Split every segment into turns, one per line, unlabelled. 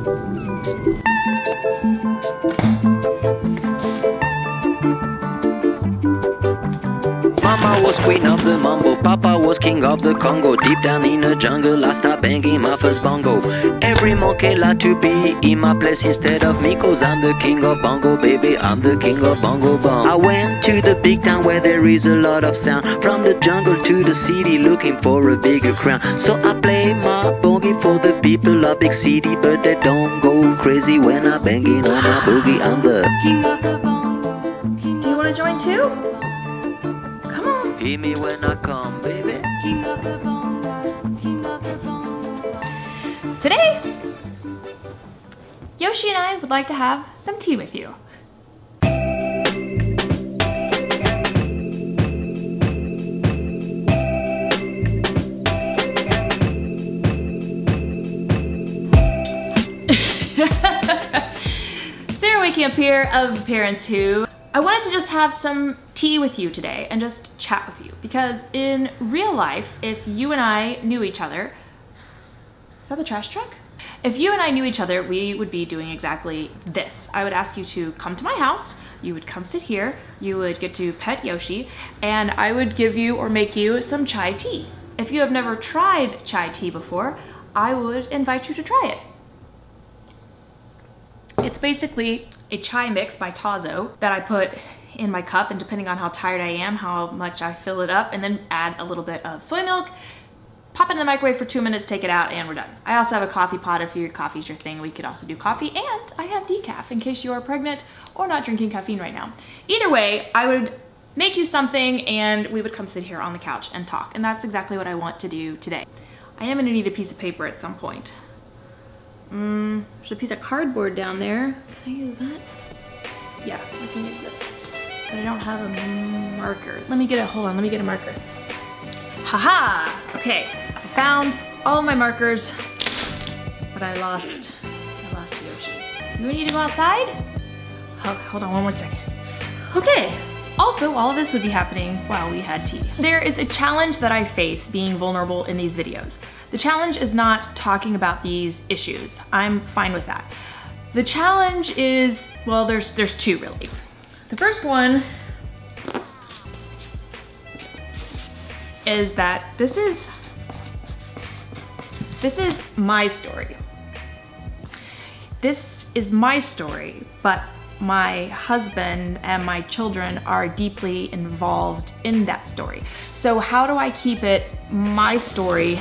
Mama was queen of the mambo, Papa was king of the Congo. Deep down in the jungle, I start banging my first bongo. Every monkey like to be in my place instead of me, cause I'm the king of bongo, baby, I'm the king of bongo bong. I went to the big town where there is a lot of sound, from the jungle to the city looking for a bigger crown. So I play my boogie for the people of big city, but they don't go crazy when I'm banging on my boogie. I'm the
king of the bongo.
Do you want to join too?
Hear me when I come, baby.
King of the bongo, king of the bongo.
Today, Yoshi and I would like to have some tea with you. Sarah waking up here of Parents Who. I wanted to just have some tea with you today and just chat with you, because in real life, if you and I knew each other, is that the trash truck? If you and I knew each other, we would be doing exactly this. I would ask you to come to my house, you would come sit here, you would get to pet Yoshi, and I would give you or make you some chai tea. If you have never tried chai tea before, I would invite you to try it. It's basically a chai mix by Tazo that I put in my cup, and depending on how tired I am, how much I fill it up, and then add a little bit of soy milk, pop it in the microwave for 2 minutes, take it out, and we're done. I also have a coffee pot if your coffee's your thing. We could also do coffee, and I have decaf in case you are pregnant or not drinking caffeine right now. Either way, I would make you something and we would come sit here on the couch and talk, and that's exactly what I want to do today. I am gonna need a piece of paper at some point. There's a piece of cardboard down there. Can I use that? Yeah, I can use this. But I don't have a marker. Let me get a marker. Haha! Okay, I found all of my markers, but I lost Yoshi. You need to go outside? Oh, hold on one more second. Okay. Also, all of this would be happening while we had tea. There is a challenge that I face being vulnerable in these videos. The challenge is not talking about these issues. I'm fine with that. The challenge is, well, there's two really. The first one is that this is my story. This is my story, but my husband and my children are deeply involved in that story. So how do I keep it my story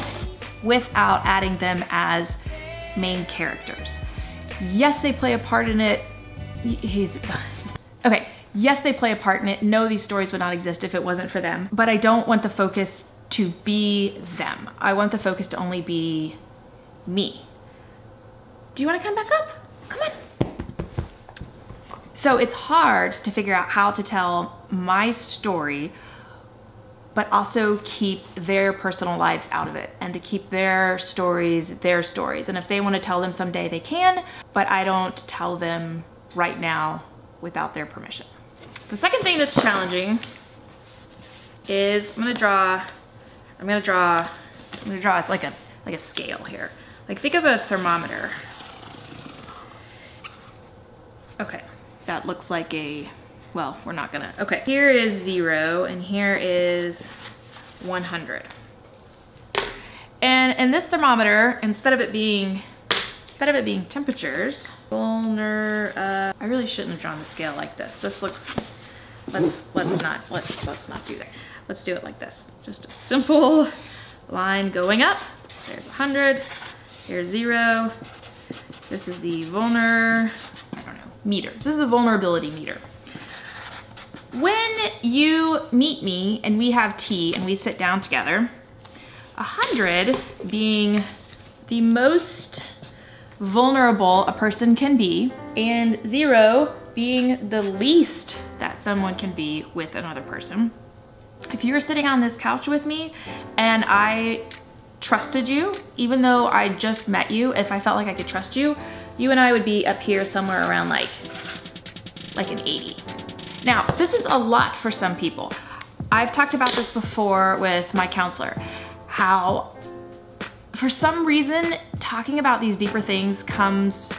without adding them as main characters? Yes, they play a part in it. Okay, yes, they play a part in it. No, these stories would not exist if it wasn't for them. But I don't want the focus to be them. I want the focus to only be me. Do you want to come back up? Come on. So it's hard to figure out how to tell my story, but also keep their personal lives out of it, and to keep their stories. And if they want to tell them someday, they can, but I don't tell them right now without their permission. The second thing that's challenging is I'm gonna draw like a scale here. Like, think of a thermometer. Okay. That looks like a, well, we're not gonna, okay. Here is 0 and here is 100. And in this thermometer, instead of it being temperatures, I really shouldn't have drawn the scale like this. This looks, let's not do that. Let's do it like this. Just a simple line going up. There's 100, here's 0. This is the meter. This is a vulnerability meter. When you meet me and we have tea and we sit down together, 100 being the most vulnerable a person can be, and 0 being the least that someone can be with another person. If you were sitting on this couch with me and I trusted you, even though I just met you, if I felt like I could trust you, you and I would be up here somewhere around like an 80. Now, this is a lot for some people. I've talked about this before with my counselor, how for some reason, talking about these deeper things comes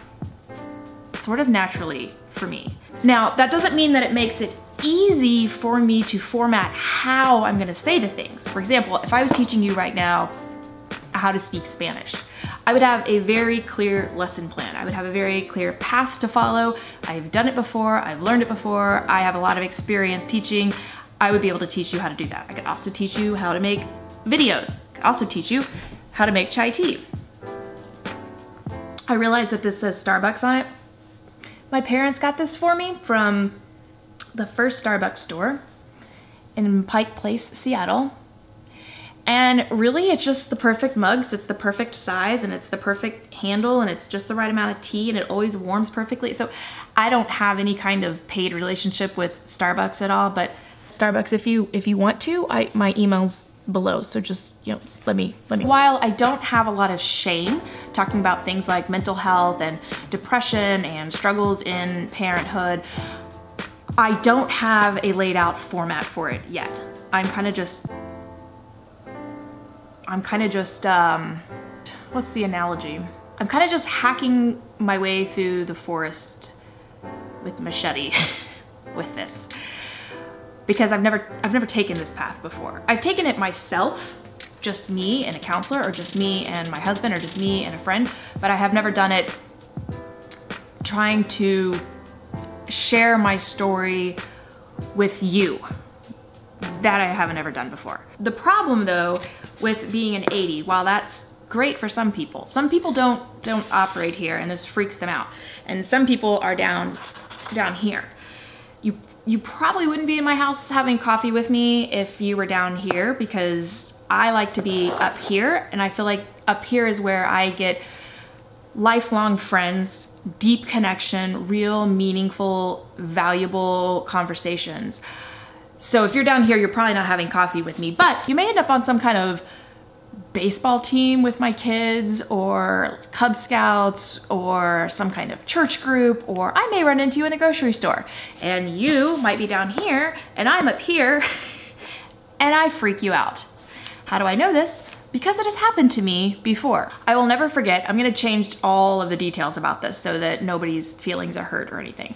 sort of naturally for me. Now, that doesn't mean that it makes it easy for me to format how I'm gonna say the things. For example, if I was teaching you right now how to speak Spanish, I would have a very clear lesson plan. I would have a very clear path to follow. I've done it before, I've learned it before, I have a lot of experience teaching. I would be able to teach you how to do that. I could also teach you how to make videos. I could also teach you how to make chai tea. I realize that this says Starbucks on it. My parents got this for me from the first Starbucks store in Pike Place, Seattle. And really, it's just the perfect mugs. It's the perfect size and it's the perfect handle and it's just the right amount of tea and it always warms perfectly. So I don't have any kind of paid relationship with Starbucks at all, but Starbucks, if you want to, my email's below. So just, you know, let me. While I don't have a lot of shame talking about things like mental health and depression and struggles in parenthood, I don't have a laid out format for it yet. I'm kind of just, what's the analogy? I'm kind of just hacking my way through the forest with a machete with this. Because I've never taken this path before. I've taken it myself, just me and a counselor, or just me and my husband, or just me and a friend, but I have never done it trying to share my story with you. That I haven't ever done before. The problem though, with being an 80, while that's great for some people don't operate here and this freaks them out. And some people are down here. You probably wouldn't be in my house having coffee with me if you were down here, because I like to be up here, and I feel like up here is where I get lifelong friends, deep connection, real meaningful, valuable conversations. So if you're down here, you're probably not having coffee with me, but you may end up on some kind of baseball team with my kids, or Cub Scouts, or some kind of church group, or I may run into you in the grocery store and you might be down here and I'm up here and I freak you out. How do I know this? Because it has happened to me before. I will never forget. I'm gonna change all of the details about this so that nobody's feelings are hurt or anything.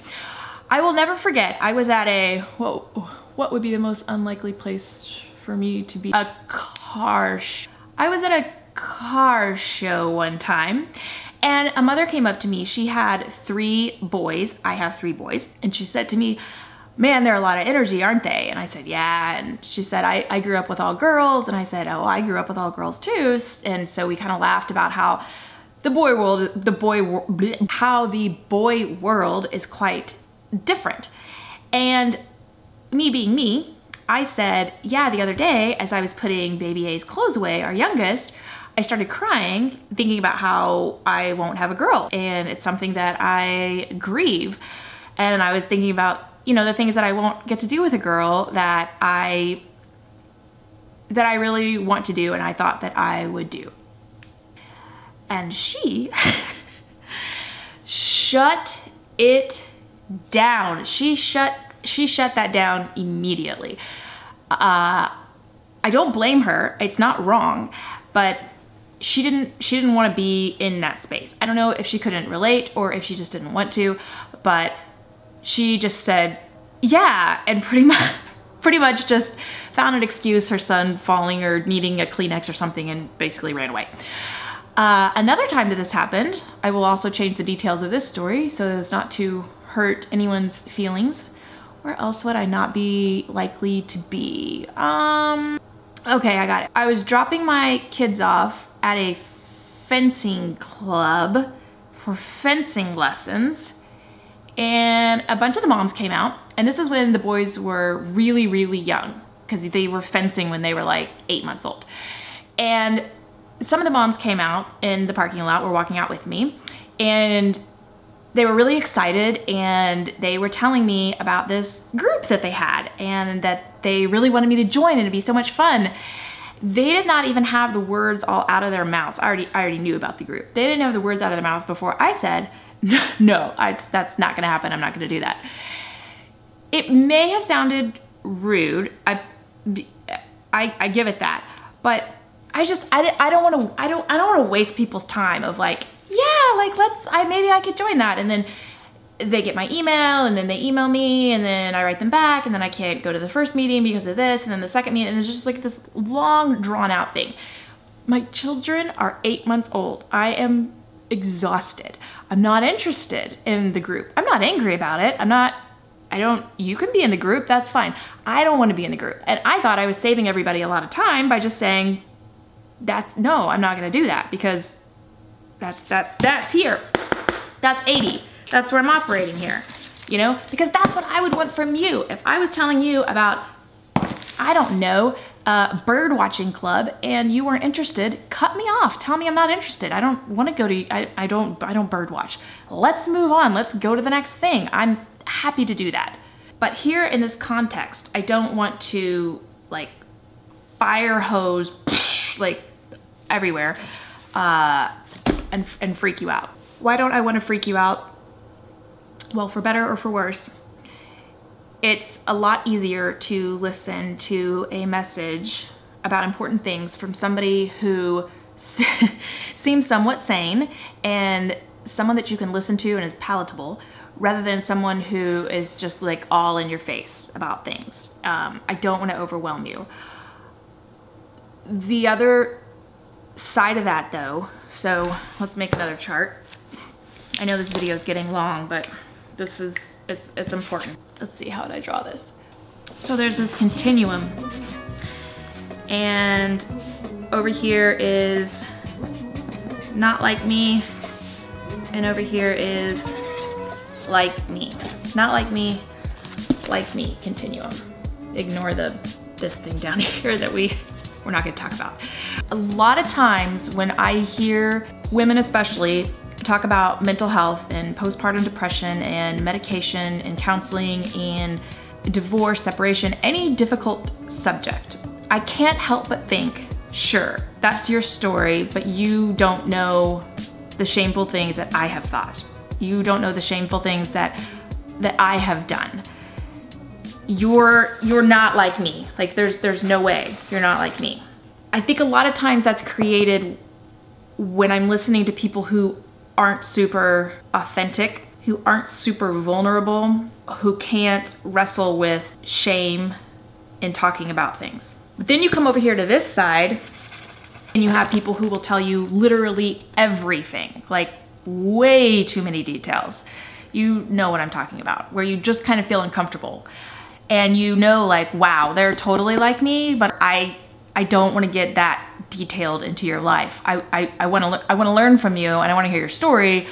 I will never forget, I was at what would be the most unlikely place for me to be? A car show. I was at a car show one time and a mother came up to me. She had 3 boys. I have 3 boys. And she said to me, man, they're a lot of energy, aren't they? And I said, yeah. And she said, I grew up with all girls. And I said, oh, I grew up with all girls too. And so we kind of laughed about how the boy world is quite different. And me being me, I said, yeah, the other day, as I was putting baby A's clothes away, our youngest, I started crying, thinking about how I won't have a girl. And it's something that I grieve. And I was thinking about, you know, the things that I won't get to do with a girl that I really want to do and I thought that I would do. And she shut it down. She shut that down immediately. I don't blame her. It's not wrong, but she didn't want to be in that space. I don't know if she couldn't relate or if she just didn't want to, but she just said, yeah, and pretty much just found an excuse, her son falling or needing a Kleenex or something, and basically ran away. Another time that this happened, I will also change the details of this story so as not to hurt anyone's feelings. Where else would I not be likely to be? Okay, I got it. I was dropping my kids off at a fencing club for fencing lessons, and a bunch of the moms came out, and this is when the boys were really, really young, because they were fencing when they were like 8 months old. And some of the moms came out in the parking lot, were walking out with me, and they were really excited, and they were telling me about this group that they had and that they really wanted me to join and it'd be so much fun. They did not even have the words all out of their mouths. I already knew about the group. They didn't have the words out of their mouths before I said, no, that's not gonna happen. I'm not gonna do that. It may have sounded rude. I give it that, but I don't want to waste people's time of like, yeah, like maybe I could join that. And then they get my email and then they email me and then I write them back and then I can't go to the first meeting because of this and then the second meeting, and it's just like this long drawn out thing. My children are 8 months old. I am exhausted. I'm not interested in the group. I'm not angry about it. You can be in the group, that's fine. I don't want to be in the group. And I thought I was saving everybody a lot of time by just saying, no, I'm not gonna do that because that's here. That's 80. That's where I'm operating here, you know? Because that's what I would want from you. If I was telling you about, I don't know, a bird watching club and you weren't interested, cut me off. Tell me I'm not interested. I don't want to go to, I don't bird watch. Let's move on. Let's go to the next thing. I'm happy to do that. But here in this context, I don't want to like fire hose like everywhere and freak you out. Why don't I want to freak you out? Well, for better or for worse, it's a lot easier to listen to a message about important things from somebody who seems somewhat sane and someone that you can listen to and is palatable, rather than someone who is just like all in your face about things. I don't want to overwhelm you. The other side of that though, so let's make another chart. I know this video is getting long, but this is, it's important. Let's see, how did I draw this? So there's this continuum, and over here is not like me, and over here is like me. Not like me, like me, continuum. Ignore this thing down here that we're not gonna talk about. A lot of times when I hear women especially talk about mental health and postpartum depression and medication and counseling and divorce, separation, any difficult subject, I can't help but think, sure, that's your story, but you don't know the shameful things that I have thought. You don't know the shameful things that I have done. You're not like me. Like there's no way you're not like me. I think a lot of times that's created when I'm listening to people who aren't super authentic, who aren't super vulnerable, who can't wrestle with shame in talking about things. But then you come over here to this side and you have people who will tell you literally everything, like way too many details. You know what I'm talking about, where you just kind of feel uncomfortable. And you know, like, wow, they're totally like me, but I don't want to get that detailed into your life. I want to learn from you and I want to hear your story,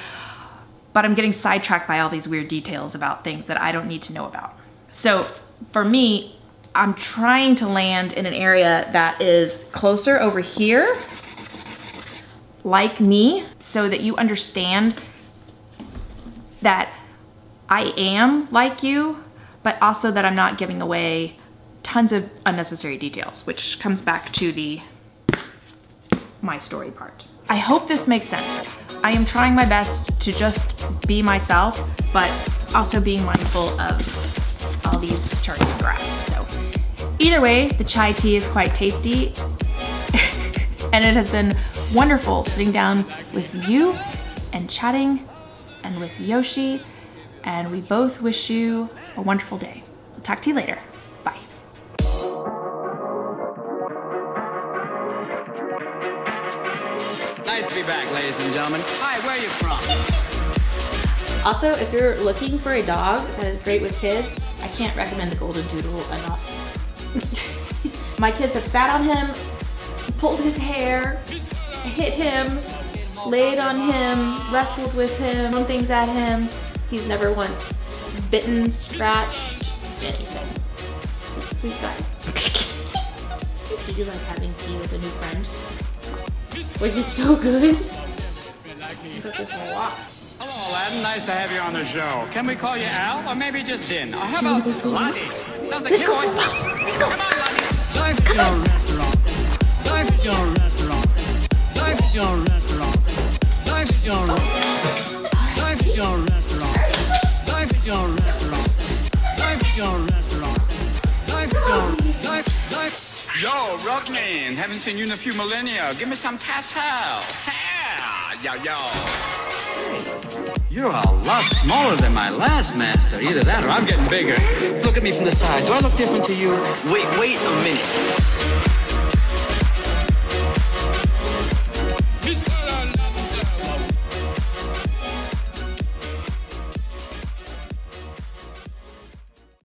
but I'm getting sidetracked by all these weird details about things that I don't need to know about. So for me, I'm trying to land in an area that is closer over here, like me, so that you understand that I am like you, but also that I'm not giving away tons of unnecessary details, which comes back to my story part. I hope this makes sense. I am trying my best to just be myself, but also being mindful of all these charts and graphs. So either way, the chai tea is quite tasty and it has been wonderful sitting down with you and chatting and with Yoshi, and we both wish you a wonderful day. I'll talk to you later. Bye.
Nice to be back, ladies and gentlemen. Hi, where are you from?
Also, if you're looking for a dog that is great with kids, I can't recommend the Golden Doodle enough. My kids have sat on him, pulled his hair, hit him, laid on him, wrestled with him, thrown things at him. He's never once bitten, scratched, anything. He's a sweet guy. Did you like having tea with a new friend? Was it so good? I took this a lot.
Hello, Aladdin. Nice to have you on the show. Can we call you Al, or maybe just Din? Or how about Lottie? Sounds like you boy.
Let's go.
Come on, Lottie.
Life is your restaurant. Life is your restaurant. Life is your restaurant. Life is your life is your restaurant. Life is your restaurant. Life is your restaurant. Life is your life.
Yo, Rockman, haven't seen you in a few millennia. Give me some tassel. Yeah, yo. You're a lot smaller than my last master. Either that or I'm getting bigger.
Look at me from the side. Do I look different to you? Wait a minute.